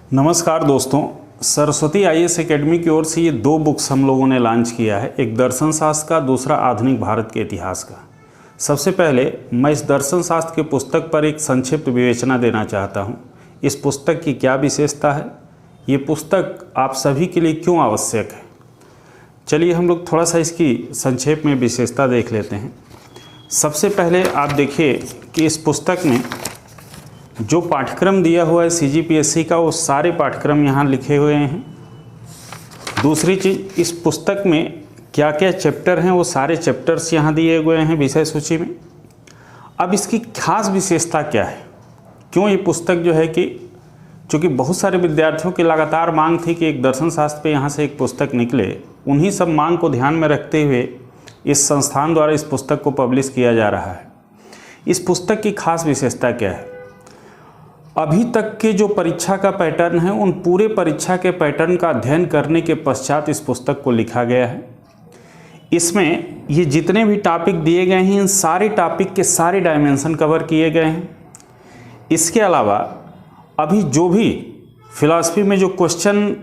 नमस्कार दोस्तों, Saraswati IAS academy की ओर से ये दो बुक्स हम लोगों ने लॉन्च किया है। एक दर्शन शास्त्र का, दूसरा आधुनिक भारत के इतिहास का। सबसे पहले मैं इस दर्शन शास्त्र की पुस्तक पर एक संक्षिप्त विवेचना देना चाहता हूँ। इस पुस्तक की क्या विशेषता है, ये पुस्तक आप सभी के लिए क्यों आवश्यक है। चलिए हम लोग थोड़ा सा इसकी संक्षेप में विशेषता देख लेते हैं। सबसे पहले आप देखिए कि इस पुस्तक में जो पाठ्यक्रम दिया हुआ है सीजीपीएससी का, वो सारे पाठ्यक्रम यहाँ लिखे हुए हैं। दूसरी चीज़, इस पुस्तक में क्या क्या चैप्टर हैं वो सारे चैप्टर्स यहाँ दिए हुए हैं विषय सूची में। अब इसकी खास विशेषता क्या है, क्यों ये पुस्तक जो है कि चूँकि बहुत सारे विद्यार्थियों की लगातार मांग थी कि एक दर्शन शास्त्र पे यहाँ से एक पुस्तक निकले, उन्हीं सब मांग को ध्यान में रखते हुए इस संस्थान द्वारा इस पुस्तक को पब्लिश किया जा रहा है। इस पुस्तक की खास विशेषता क्या है, अभी तक के जो परीक्षा का पैटर्न है उन पूरे परीक्षा के पैटर्न का अध्ययन करने के पश्चात इस पुस्तक को लिखा गया है। इसमें ये जितने भी टॉपिक दिए गए हैं, इन सारे टॉपिक के सारे डायमेंशन कवर किए गए हैं। इसके अलावा अभी जो भी फिलॉसफी में जो क्वेश्चन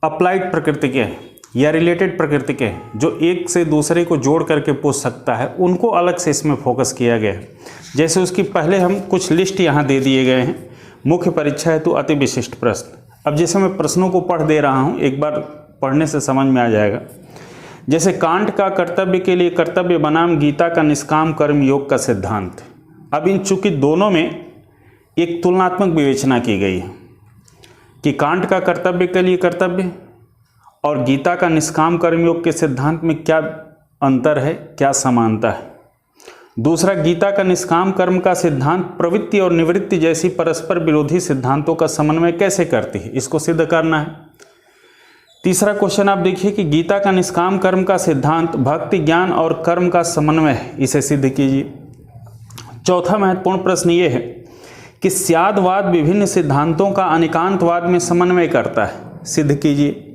अप्लाइड प्रकृति के हैं या रिलेटेड प्रकृति के हैं, जो एक से दूसरे को जोड़ करके पूछ सकता है, उनको अलग से इसमें फोकस किया गया है। जैसे उसकी पहले हम कुछ लिस्ट यहाँ दे दिए गए हैं। मुख्य परीक्षा हेतु अति विशिष्ट प्रश्न। अब जैसे मैं प्रश्नों को पढ़ दे रहा हूँ, एक बार पढ़ने से समझ में आ जाएगा। जैसे कांट का कर्तव्य के लिए कर्तव्य बनाम गीता का निष्काम कर्म योग का सिद्धांत। अब इन चूंकि दोनों में एक तुलनात्मक विवेचना की गई है कि कांट का कर्तव्य के लिए कर्तव्य और गीता का निष्काम कर्मयोग के सिद्धांत में क्या अंतर है, क्या समानता है। दूसरा, गीता का निष्काम कर्म का सिद्धांत प्रवृत्ति और निवृत्ति जैसी परस्पर विरोधी सिद्धांतों का समन्वय कैसे करती है, इसको सिद्ध करना है। तीसरा क्वेश्चन आप देखिए कि गीता का निष्काम कर्म का सिद्धांत भक्ति, ज्ञान और कर्म का समन्वय है, इसे सिद्ध कीजिए। चौथा महत्वपूर्ण प्रश्न ये है कि स्यादवाद विभिन्न सिद्धांतों का अनेकांतवाद में समन्वय करता है, सिद्ध कीजिए।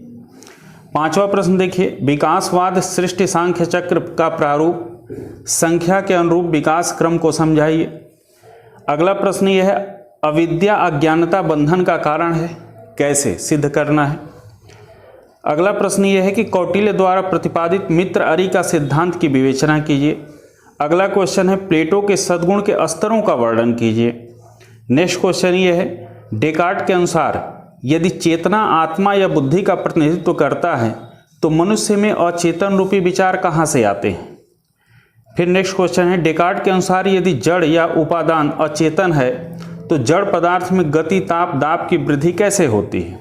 पांचवा प्रश्न देखिए, विकासवाद सृष्टि सांख्य चक्र का प्रारूप संख्या के अनुरूप विकास क्रम को समझाइए। अगला प्रश्न यह है, अविद्या अज्ञानता बंधन का कारण है, कैसे सिद्ध करना है। अगला प्रश्न यह है कि कौटिल्य द्वारा प्रतिपादित मित्र अरि का सिद्धांत की विवेचना कीजिए। अगला क्वेश्चन है, प्लेटो के सद्गुण के स्तरों का वर्णन कीजिए। नेक्स्ट क्वेश्चन यह है, डेकार्ट के अनुसार यदि चेतना आत्मा या बुद्धि का प्रतिनिधित्व करता है तो मनुष्य में अचेतन रूपी विचार कहाँ से आते हैं। फिर नेक्स्ट क्वेश्चन है, डेकार्ट के अनुसार यदि जड़ या उपादान अचेतन है तो जड़ पदार्थ में गति, ताप, दाब की वृद्धि कैसे होती है।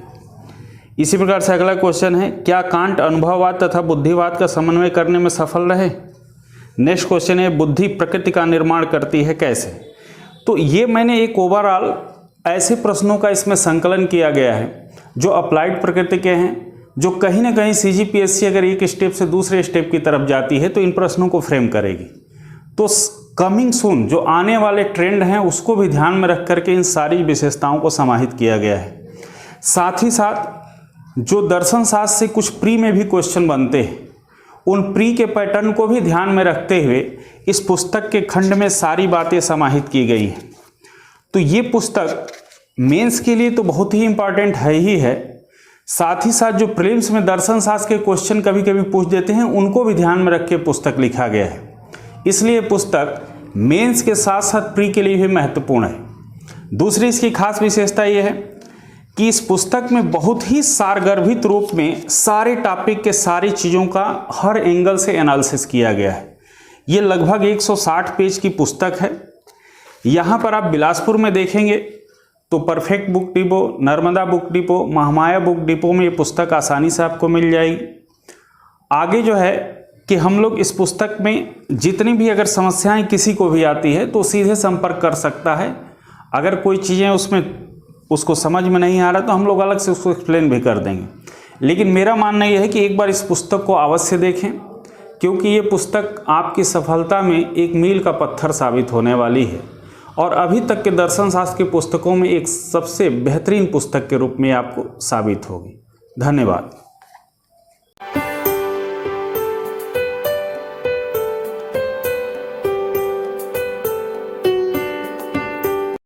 इसी प्रकार से अगला क्वेश्चन है, क्या कांट अनुभववाद तथा बुद्धिवाद का समन्वय करने में सफल रहे। नेक्स्ट क्वेश्चन है, बुद्धि प्रकृति का निर्माण करती है, कैसे। तो ये मैंने एक ओवरऑल ऐसे प्रश्नों का इसमें संकलन किया गया है जो अप्लाइड प्रकृति के हैं, जो कहीं ना कहीं सीजीपीएससी अगर एक स्टेप से दूसरे स्टेप की तरफ जाती है तो इन प्रश्नों को फ्रेम करेगी। तो कमिंग सून जो आने वाले ट्रेंड हैं उसको भी ध्यान में रख करके इन सारी विशेषताओं को समाहित किया गया है। साथ ही साथ जो दर्शन शास्त्र से कुछ प्री में भी क्वेश्चन बनते हैं, उन प्री के पैटर्न को भी ध्यान में रखते हुए इस पुस्तक के खंड में सारी बातें समाहित की गई हैं। तो ये पुस्तक मेंस के लिए तो बहुत ही इम्पॉर्टेंट है ही है, साथ ही साथ जो प्रीलिम्स में दर्शन शास्त्र के क्वेश्चन कभी कभी पूछ देते हैं उनको भी ध्यान में रख के पुस्तक लिखा गया है। इसलिए पुस्तक मेंस के साथ साथ प्री के लिए भी महत्वपूर्ण है। दूसरी इसकी खास विशेषता ये है कि इस पुस्तक में बहुत ही सारगर्भित रूप में सारे टॉपिक के सारी चीज़ों का हर एंगल से एनालिसिस किया गया है। ये लगभग 160 पेज की पुस्तक है। यहाँ पर आप बिलासपुर में देखेंगे तो perfect book depot, Narmada book depot, Mahamaya book depot में ये पुस्तक आसानी से आपको मिल जाएगी। आगे जो है कि हम लोग इस पुस्तक में जितनी भी अगर समस्याएं किसी को भी आती है तो सीधे संपर्क कर सकता है। अगर कोई चीज़ें उसमें उसको समझ में नहीं आ रहा तो हम लोग अलग से उसको एक्सप्लेन भी कर देंगे। लेकिन मेरा मानना यह है कि एक बार इस पुस्तक को अवश्य देखें, क्योंकि ये पुस्तक आपकी सफलता में एक मील का पत्थर साबित होने वाली है और अभी तक के दर्शन शास्त्र की पुस्तकों में एक सबसे बेहतरीन पुस्तक के रूप में आपको साबित होगी। धन्यवाद।